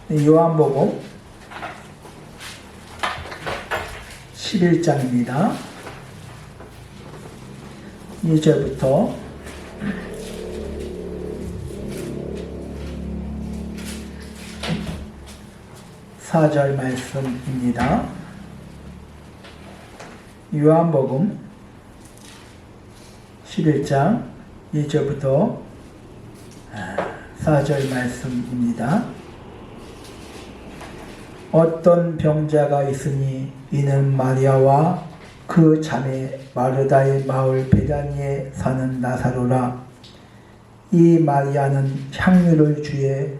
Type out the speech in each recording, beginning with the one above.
요한복음 11장입니다. 2절부터 4절 말씀입니다. 요한복음 11장 2절부터 4절 말씀입니다. 어떤 병자가 있으니 이는 마리아와 그 자매 마르다의 마을 베다니에 사는 나사로라. 이 마리아는 향유를 주께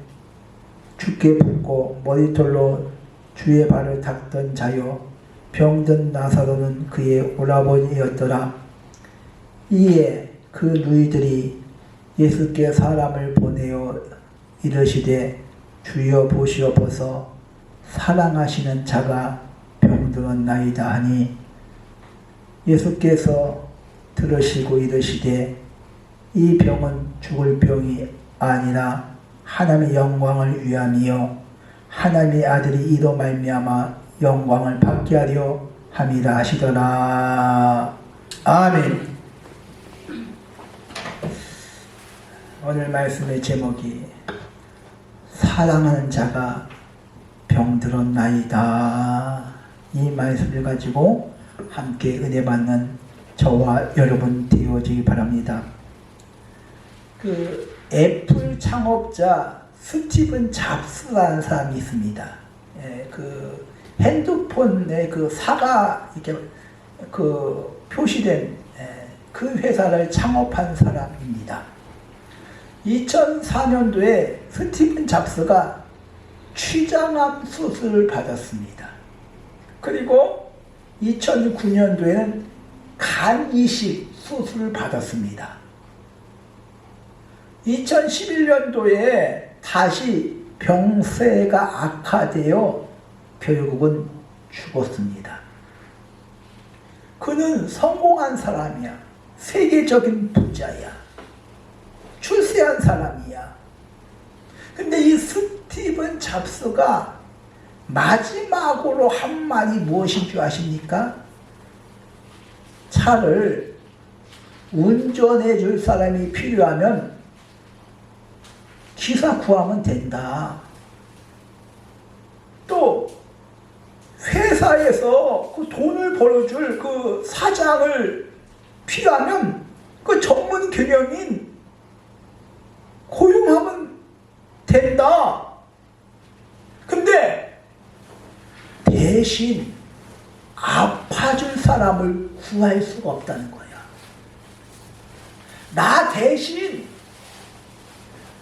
붓고 머리털로 주의 발을 닦던 자요, 병든 나사로는 그의 오라버니였더라. 이에 그 누이들이 예수께 사람을 보내어 이르시되 주여 보시옵소서, 사랑하시는 자가 병들었나이다 하니, 예수께서 들으시고 이르시되 이 병은 죽을 병이 아니라 하나님의 영광을 위함이요 하나님의 아들이 이로 말미암아 영광을 받게 하려 함이라 하시더라. 아멘. 오늘 말씀의 제목이 사랑하는 자가 병들었나이다. 이 말씀을 가지고 함께 은혜 받는 저와 여러분 되어지기 바랍니다. 애플 창업자 스티븐 잡스라는 사람이 있습니다. 그 핸드폰에 그 사가 이렇게 그 표시된 그 회사를 창업한 사람입니다. 2004년도에 스티븐 잡스가 췌장암 수술을 받았습니다. 그리고 2009년도에는 간 이식 수술을 받았습니다. 2011년도에 다시 병세가 악화되어 결국은 죽었습니다. 그는 성공한 사람이야. 세계적인 부자야. 출세한 사람이야. 근데 이 스티븐 잡스가 마지막으로 한 말이 무엇인 줄 아십니까? 차를 운전해 줄 사람이 필요하면 기사 구하면 된다. 또 회사에서 그 돈을 벌어줄 그 사장을 필요하면 그 전문 경영인 고용하면 된다. 근데 대신 아파줄 사람을 구할 수가 없다는 거야. 나 대신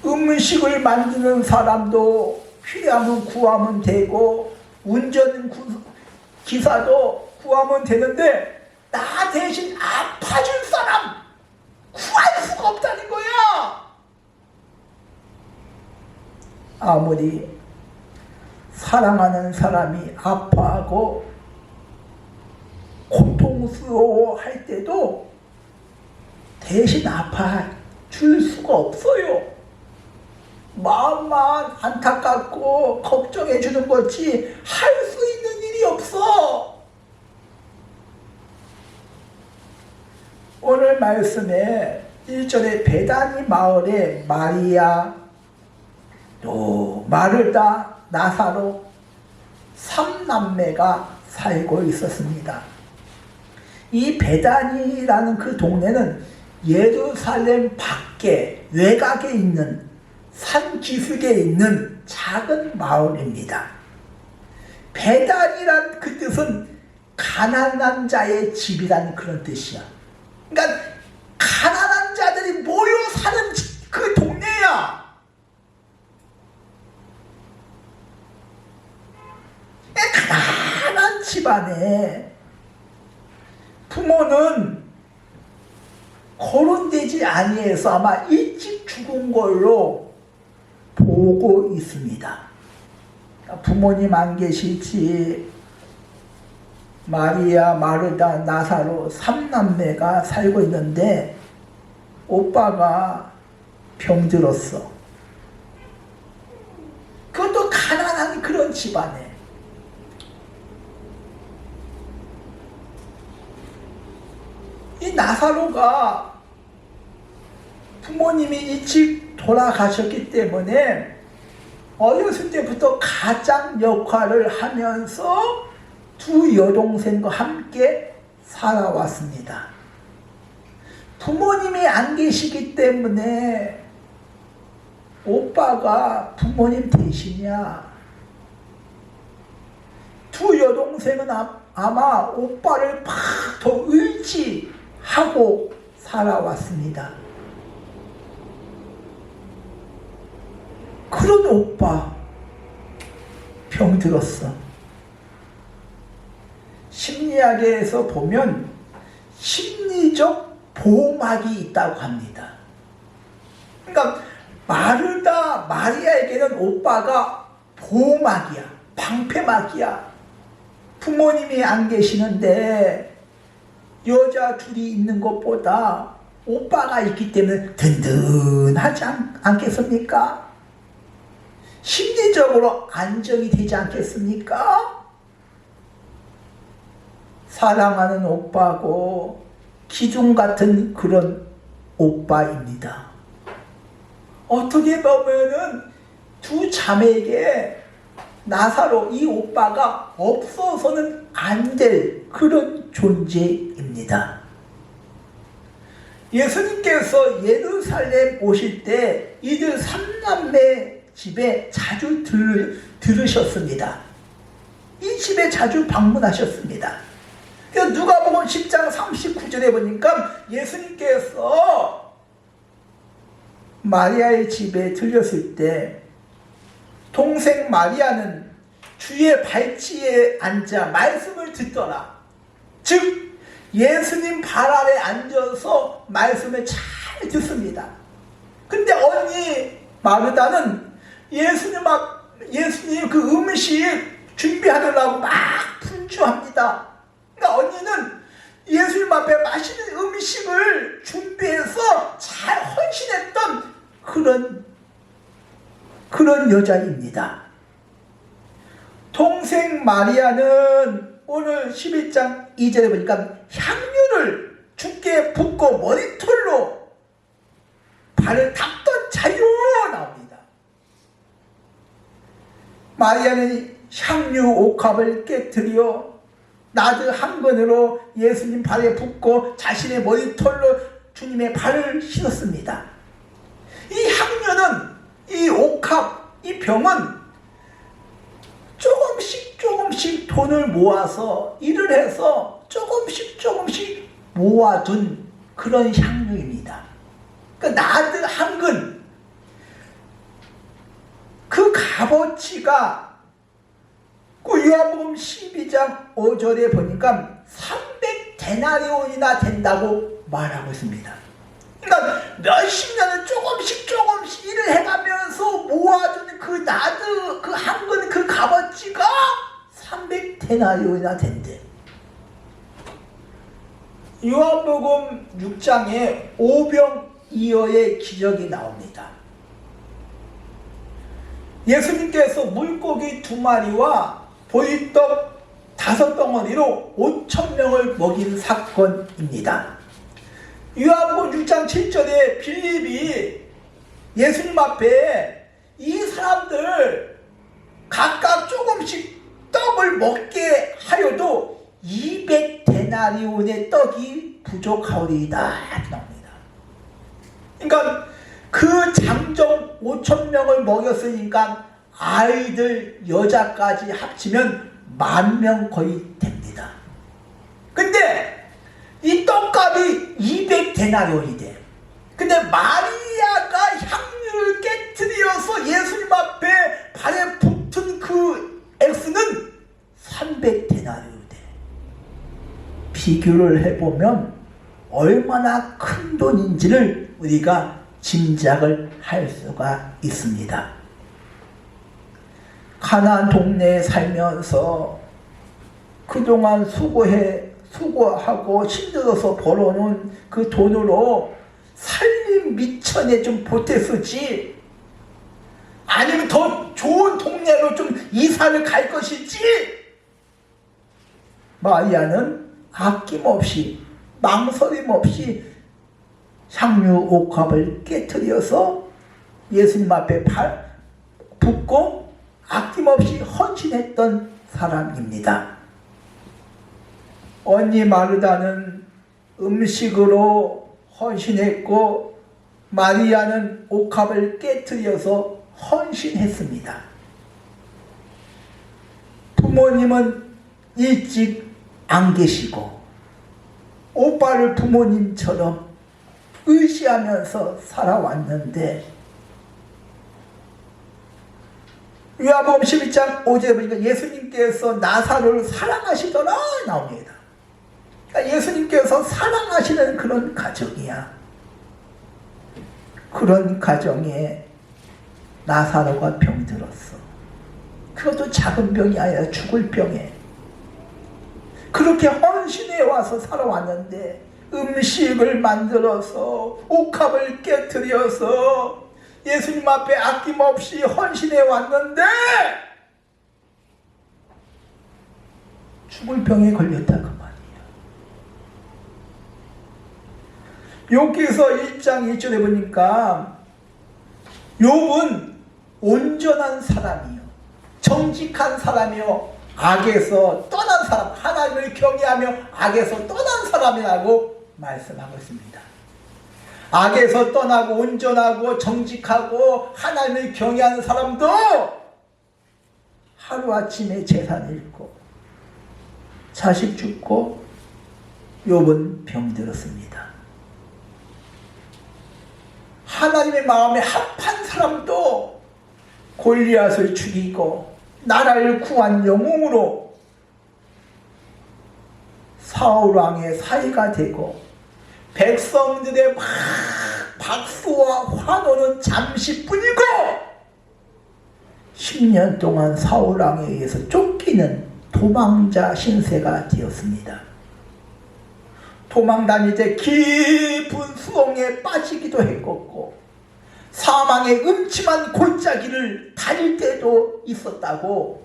음식을 만드는 사람도 필요하면 구하면 되고, 운전 기사도 구하면 되는데, 나 대신 아파줄 사람 구할 수가 없다는 거야. 아무리 사랑하는 사람이 아파하고 고통스러워할 때도 대신 아파줄 수가 없어요. 마음만 안타깝고 걱정해 주는 거지 할 수 있는 일이 없어. 오늘 말씀에 1절에 베다니 마을에 마리아, 또 마르다, 나사로 3남매가 살고 있었습니다. 이 베다니라는 그 동네는 예루살렘 밖에 외곽에 있는 산 기슭에 있는 작은 마을입니다. 베단이란 그 뜻은 가난한 자의 집이란 그런 뜻이야. 그러니까 가난한 자들이 모여 사는 그 동네야. 가난한 집안에 부모는 거론되지 아니해서 아마 일찍 죽은 걸로 보고 있습니다. 부모님 안 계시지 마리아, 마르다, 나사로 3남매가 살고 있는데 오빠가 병들었어. 그것도 가난한 그런 집안에 이 나사로가 부모님이 일찍 돌아가셨기 때문에 어렸을 때부터 가장 역할을 하면서 두 여동생과 함께 살아왔습니다. 부모님이 안 계시기 때문에 오빠가 부모님 대신이야. 두 여동생은 아마 오빠를 막 더 의지하고 살아왔습니다. 그런 오빠 병들었어. 심리학에서 보면 심리적 보호막이 있다고 합니다. 그러니까 마리아에게는 오빠가 보호막이야, 방패막이야. 부모님이 안 계시는데 여자 둘이 있는 것보다 오빠가 있기 때문에 든든하지 않겠습니까? 심리적으로 안정이 되지 않겠습니까? 사랑하는 오빠고 기둥 같은 그런 오빠입니다. 어떻게 보면은 두 자매에게 나사로 이 오빠가 없어서는 안 될 그런 존재입니다. 예수님께서 예루살렘 오실 때 이들 삼남매 집에 자주 들으셨습니다. 이 집에 자주 방문하셨습니다. 그래서 누가복음 10장 39절에 보니까 예수님께서 마리아의 집에 들렸을 때 동생 마리아는 주의 발치에 앉아 말씀을 듣더라. 즉 예수님 발 아래 앉아서 말씀을 잘 듣습니다. 근데 언니 마르다는 예수님 그 음식 준비하느라고 막 분주합니다. 그러니까 언니는 예수님 앞에 맛있는 음식을 준비해서 잘 헌신했던 그런 여자입니다. 동생 마리아는 오늘 11장 2절에 보니까 향유를 주께 붓고 머리털로 발을 닦던 자유 나옵니다. 마리아는 향유 옥합을 깨뜨려 나드 한 건으로 예수님 발에 붓고 자신의 머리털로 주님의 발을 씻었습니다. 이 향유는, 이 옥합, 이 병은 조금씩 돈을 모아서 일을 해서 조금씩 모아둔 그런 향유입니다. 그 나드 한 근, 그 값어치가 그 요한복음 12장 5절에 보니까 300데나리온이나 된다고 말하고 있습니다. 그러니까 몇십 년을 조금씩 일을 해가면서 모아둔 그 나드 그 한 근 그 값어치가 300데나리온이나 된대. 요한복음 6장에 오병이어의 기적이 나옵니다. 예수님께서 물고기 2마리와 보리떡 5덩어리로 5,000명을 먹인 사건입니다. 요한복음 6장 7절에 빌립이 예수님 앞에 이 사람들 각각 조금씩 떡을 먹게 하여도 200데나리온의 떡이 부족하오리이다 나옵니다. 그러니까 그 장정 5,000명을 먹였으니까 아이들 여자까지 합치면 10,000명 거의 됩니다. 근데 이 떡값이 200데나리온이 돼. 근데 마리아가 향유를 깨뜨려서 예수님 앞에 발에 붙은 그 액수는 300데나리온이 돼. 비교를 해보면 얼마나 큰 돈인지를 우리가 짐작을 할 수가 있습니다. 가나안 동네에 살면서 그동안 수고하고 힘들어서 벌어놓은 그 돈으로 살림 미천에 좀 보태 쓰지, 아니면 더 좋은 동네로 좀 이사를 갈 것이지. 마리아는 아낌없이 망설임 없이 향유 옥합을 깨트려서 예수님 앞에 붓고 아낌없이 헌신했던 사람입니다. 언니 마르다는 음식으로 헌신했고 마리아는 옥합을 깨트려서 헌신했습니다. 부모님은 일찍 안 계시고 오빠를 부모님처럼 의지하면서 살아왔는데 요한복음 12장 5절에 보니까 예수님께서 나사로를 사랑하시더라 나옵니다. 그러니까 예수님께서 사랑하시는 그런 가정이야. 그런 가정에 나사로가 병들었어. 그것도 작은 병이 아니라 죽을 병에. 그렇게 헌신해 와서 살아왔는데 음식을 만들어서 옥합을 깨트려서 예수님 앞에 아낌없이 헌신해 왔는데 죽을 병에 걸렸다 그 말이에요. 욥기서 1장 1절에 보니까 욥은 온전한 사람이요 정직한 사람이요 악에서 떠난 사람, 하나님을 경외하며 악에서 떠난 사람이라고 말씀하고 있습니다. 악에서 떠나고 온전하고 정직하고 하나님을 경외하는 사람도 하루아침에 재산 잃고 자식 죽고 욥은 병들었습니다. 하나님의 마음에 합한 사람도 골리앗을 죽이고 나라를 구한 영웅으로 사울 왕의 사이가 되고 백성들의 막 박수와 환호는 잠시뿐이고 10년 동안 사울 왕에 의해서 쫓기는 도망자 신세가 되었습니다. 도망 다닐 때 깊은 수렁에 빠지기도 했고 사망의 음침한 골짜기를 다닐 때도 있었다고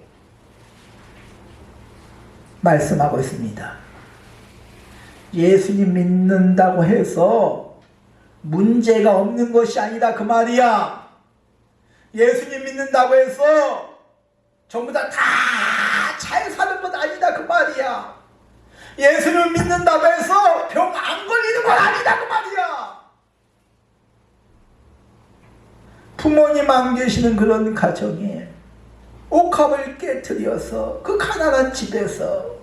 말씀하고 있습니다. 예수님 믿는다고 해서 문제가 없는 것이 아니다 그 말이야. 예수님 믿는다고 해서 전부 다 잘 사는 것 아니다 그 말이야. 예수님 믿는다고 해서 병 안 걸리는 건 아니다 그 말이야. 부모님 안 계시는 그런 가정에 옥합을 깨트려서 그 가난한 집에서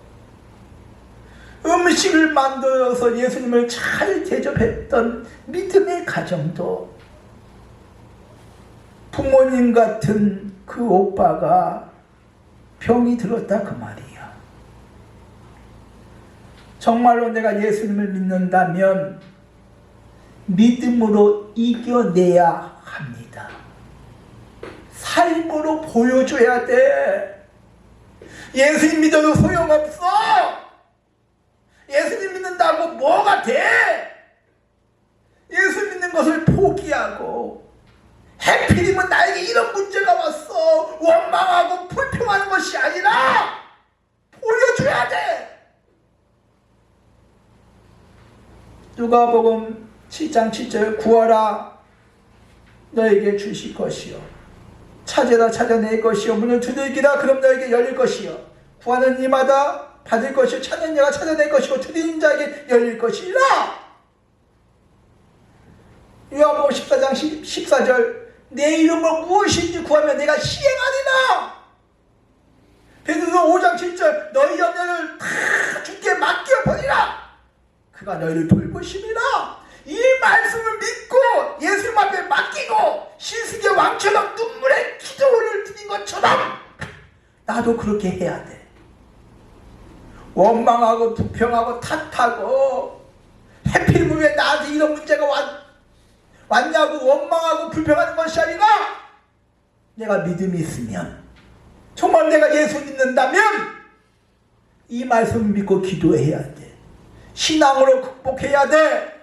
음식을 만들어서 예수님을 잘 대접했던 믿음의 가정도 부모님 같은 그 오빠가 병이 들었다 그 말이야. 정말로 내가 예수님을 믿는다면 믿음으로 이겨내야 합니다. 삶으로 보여줘야 돼. 예수님 믿어도 소용없어. 예수님 믿는다고 뭐가 돼? 예수 믿는 것을 포기하고 해필이면 나에게 이런 문제가 왔어 원망하고 불평하는 것이 아니라 보여줘야 돼. 누가복음 7장 7절 구하라 너에게 주실 것이요 찾으라 찾아낼 것이요 문을 두들기라 그럼 너에게 열릴 것이요 구하는 이마다 받을 것이요 찾는 자가 찾아낼 것이고 두드리는 자에게 열릴 것이라. 요한복음 14장 14절 내 이름으로 무엇인지 구하면 내가 시행하리라. 베드로서 5장 7절 너희 염려를 다 주께 맡겨버리라. 그가 너희를 돌보심이라. 이 말씀을 믿고 예수님 앞에 맡기고 신스게 왕처럼 눈물의 기도를 드린 것처럼 나도 그렇게 해야 돼. 원망하고 불평하고 탓하고 해필이면 왜 나한테 이런 문제가 왔냐고 원망하고 불평하는 것이 아니라 내가 믿음이 있으면 정말 내가 예수 믿는다면 이 말씀을 믿고 기도해야 돼. 신앙으로 극복해야 돼.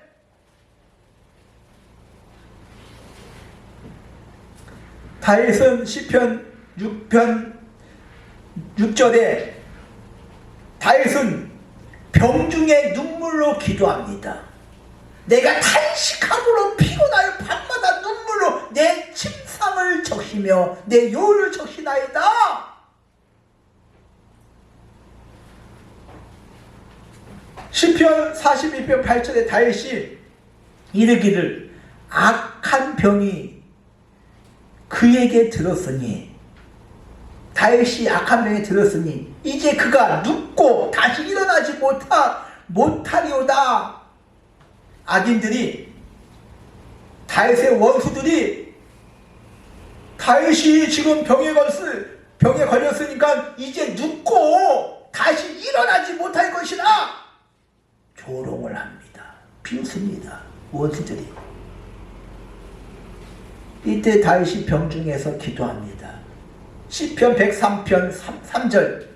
다윗은 시편 6편 6절에 다윗은 병중의 눈물로 기도합니다. 내가 탄식함으로 피곤하여 밤마다 눈물로 내 침상을 적시며 내 요를 적시나이다. 시편 42편 8절에 다윗이 이르기를 악한 병이 그에게 들었으니, 다윗이 악한 병이 들었으니 이제 그가 눕고 다시 일어나지 못하리오다. 악인들이, 다윗의 원수들이 다윗이 지금 병에 걸렸으니까 이제 눕고 다시 일어나지 못할 것이라 조롱을 합니다. 비웃습니다. 원수들이. 이때 다윗이 병중에서 기도합니다. 시편 103편 3절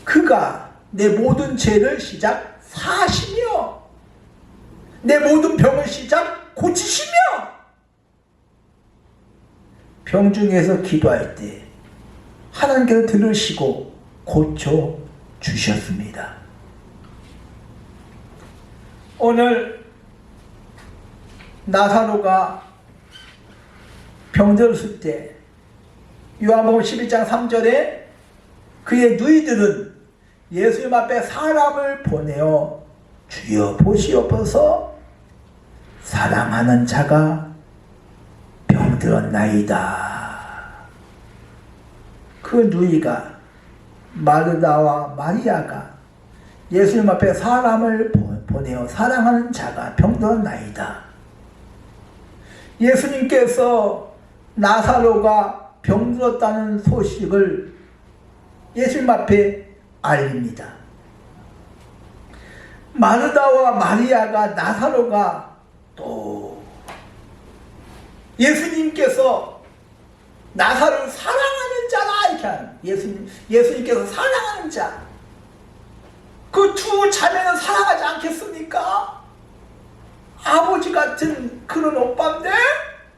그가 내 모든 죄를 시작 사시며 내 모든 병을 시작 고치시며. 병중에서 기도할 때 하나님께서 들으시고 고쳐 주셨습니다. 오늘 나사로가 병들었을 때 요한복음 11장 3절에 그의 누이들은 예수님 앞에 사람을 보내어 주여 보시옵소서 사랑하는 자가 병들었나이다. 그 누이가 마르다와 마리아가 예수님 앞에 사람을 보내어 사랑하는 자가 병들었나이다. 예수님께서 나사로가 병들었다는 소식을 예수님 앞에 알립니다. 마르다와 마리아가 나사로가 또 예수님께서 나사로를 사랑하는 자라 이렇게 하는, 예수님께서 사랑하는 자, 그 두 자매는 사랑하지 않겠습니까? 아버지 같은 그런 오빠인데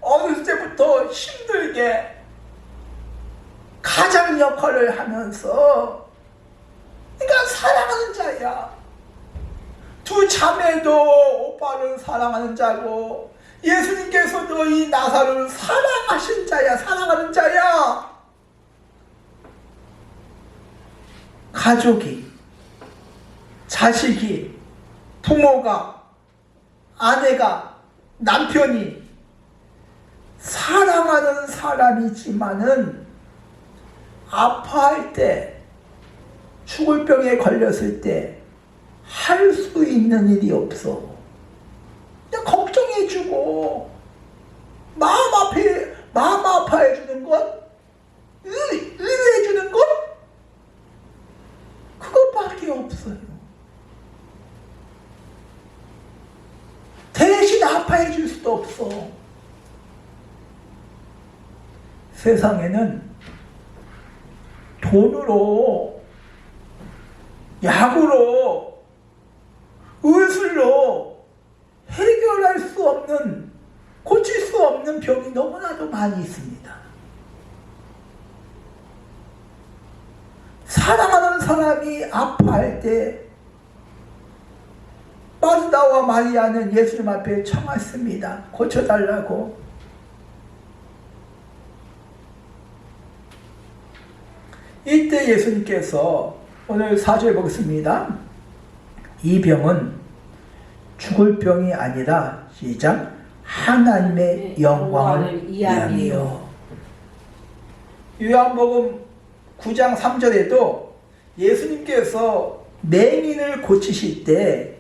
어렸을 때부터 힘들게 가장 역할을 하면서, 그러니까 사랑하는 자야. 두 자매도 오빠를 사랑하는 자고 예수님께서도 이 나사로를 사랑하신 자야. 사랑하는 자야. 가족이, 자식이, 부모가, 아내가, 남편이 사랑하는 사람이지만은 아파할 때, 죽을 병에 걸렸을 때 할 수 있는 일이 없어. 그냥 걱정해주고 마음 아파해주는 것, 의뢰해주는 것, 그것밖에 없어요. 대신 아파해줄 수도 없어. 세상에는 돈으로, 약으로, 의술로 해결할 수 없는, 고칠 수 없는 병이 너무나도 많이 있습니다. 사랑하는 사람이 아파할 때 마르다와 마리아는 예수님 앞에 청했습니다. 고쳐달라고. 이때 예수님께서, 오늘 4절 보겠습니다. 이 병은 죽을 병이 아니라 시작 하나님의 영광을 위함이요. 요한복음 9장 3절에도 예수님께서 맹인을 고치실 때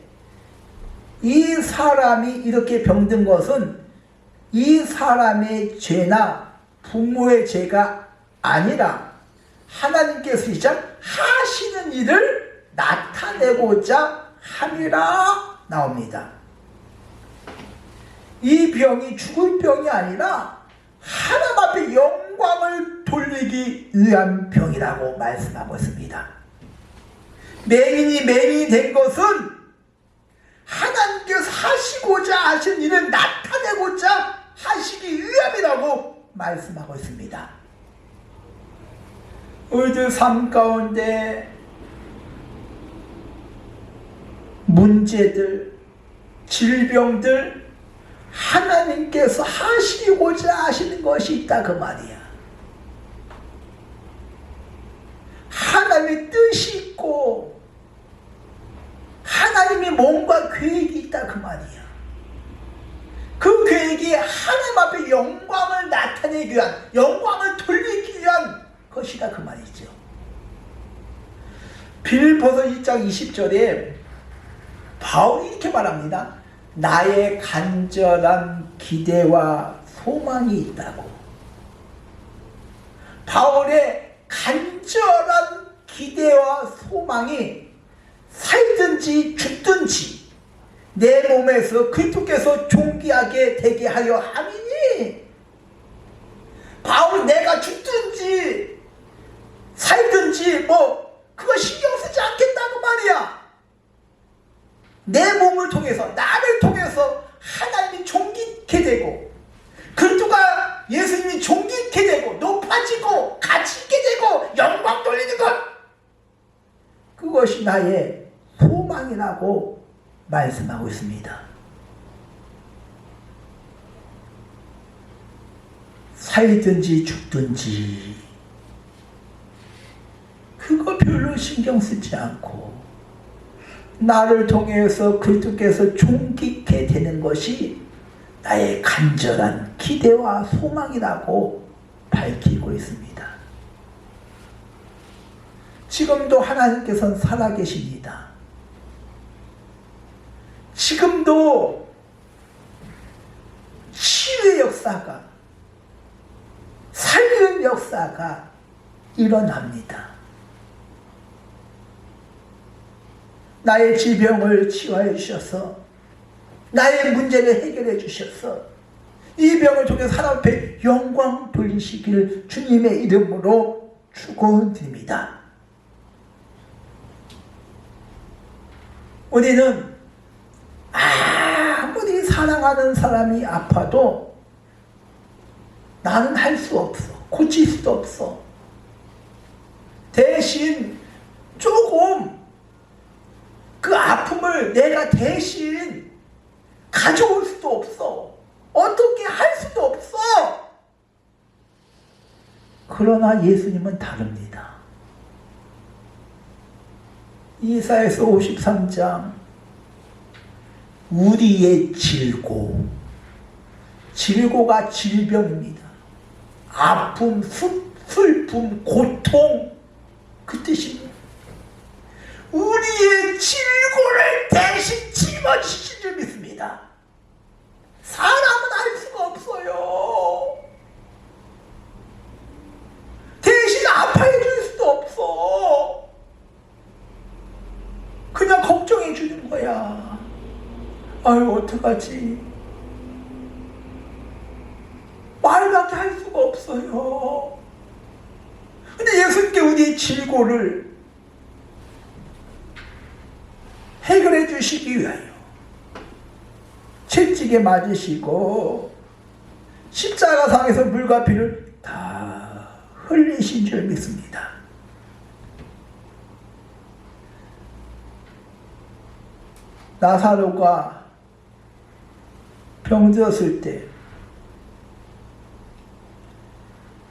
이 사람이 이렇게 병든 것은 이 사람의 죄나 부모의 죄가 아니라 하나님께서 시작 하시는 일을 나타내고자 함이라 나옵니다. 이 병이 죽을 병이 아니라 하나님 앞에 영광을 돌리기 위한 병이라고 말씀하고 있습니다. 맹인이 된 것은 하나님께서 하시고자 하신 일을 나타내고자 하시기 위함이라고 말씀하고 있습니다. 우리들 삶 가운데 문제들, 질병들 하나님께서 하시고자 하시는 것이 있다 그 말이야. 하나님의 뜻이 있고 하나님의 뭔가 계획이 있다 그 말이야. 그 계획이 하나님 앞에 영광을 나타내기 위한, 영광을 돌리기 위한 것이다 그 말이죠. 빌립보서 2장 20절에 바울이 이렇게 말합니다. 나의 간절한 기대와 소망이 있다고. 바울의 간절한 기대와 소망이 살든지 죽든지 내 몸에서 그리스도께서 존귀하게 되게 하려 함이니, 바울이 내가 죽든지 살든지 그거 신경 쓰지 않겠다고 말이야. 내 몸을 통해서, 나를 통해서 하나님이 존귀케 되고 그리스도가, 예수님이 존귀케 되고 높아지고 가치 있게 되고 영광 돌리는 것, 그것이 나의 소망이라고 말씀하고 있습니다. 살든지 죽든지 그거 별로 신경 쓰지 않고 나를 통해서 그리스도께서 존귀케 되는 것이 나의 간절한 기대와 소망이라고 밝히고 있습니다. 지금도 하나님께서는 살아계십니다. 지금도 치유의 역사가, 살리는 역사가 일어납니다. 나의 질병을 치유하여 주셔서, 나의 문제를 해결해 주셔서 이 병을 통해서 하나님 앞에 영광 돌리시기를 주님의 이름으로 축원드립니다. 우리는 아무리 사랑하는 사람이 아파도 나는 할 수 없어. 고칠 수도 없어. 대신 조금 그 아픔을 내가 대신 가져올 수도 없어. 어떻게 할 수도 없어. 그러나 예수님은 다릅니다. 이사야서 53장 우리의 질고가 질병입니다. 아픔, 슬픔, 고통, 그 뜻입니다. 우리의 질고를 대신 짊어지실 줄 믿습니다. 사람은 알 수가 없어요. 대신 아파해 줄 수도 없어. 그냥 걱정해 주는 거야. 아유, 어떡하지? 말밖에 할 수가 없어요. 근데 예수님께 우리의 질고를 해결해 주시기 위하여 채찍에 맞으시고 십자가상에서 물과 피를 다 흘리신 줄 믿습니다. 나사로가 병들었을 때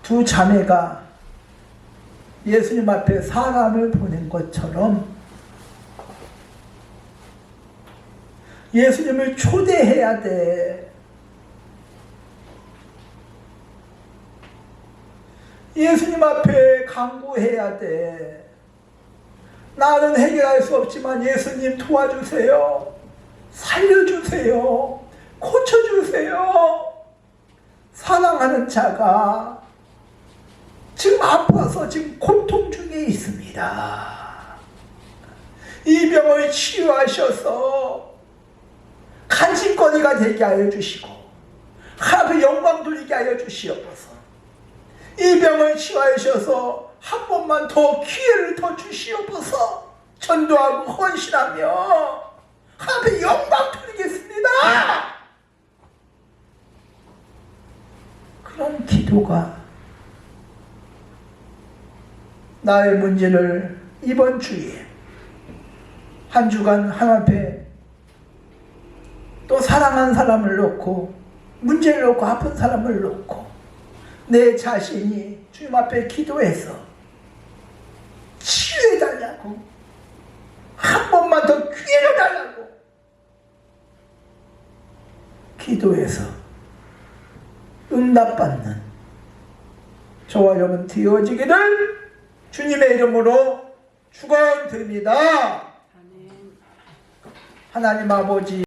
두 자매가 예수님 앞에 사람을 보낸 것처럼 예수님을 초대해야 돼. 예수님 앞에 간구해야 돼. 나는 해결할 수 없지만 예수님 도와주세요. 살려주세요. 고쳐주세요. 사랑하는 자가 지금 아파서 지금 고통 중에 있습니다. 이 병을 치유하셔서 간직거리가 되게 하여 주시고 하나님의 영광 돌리게 하여 주시옵소서. 이 병을 치유하셔서 한 번만 더 기회를 더 주시옵소서. 전도하고 헌신하며 하나님의 영광 돌리겠습니다. 그런 기도가 나의 문제를 이번 주에 한 주간 하나님 앞에 또 사랑하는 사람을 놓고 문제를 놓고 아픈 사람을 놓고 내 자신이 주님 앞에 기도해서 치유해달라고 한 번만 더 기회를 달라고 기도해서 응답받는 저와 여러분 되어지기를 주님의 이름으로 축원드립니다. 하나님 아버지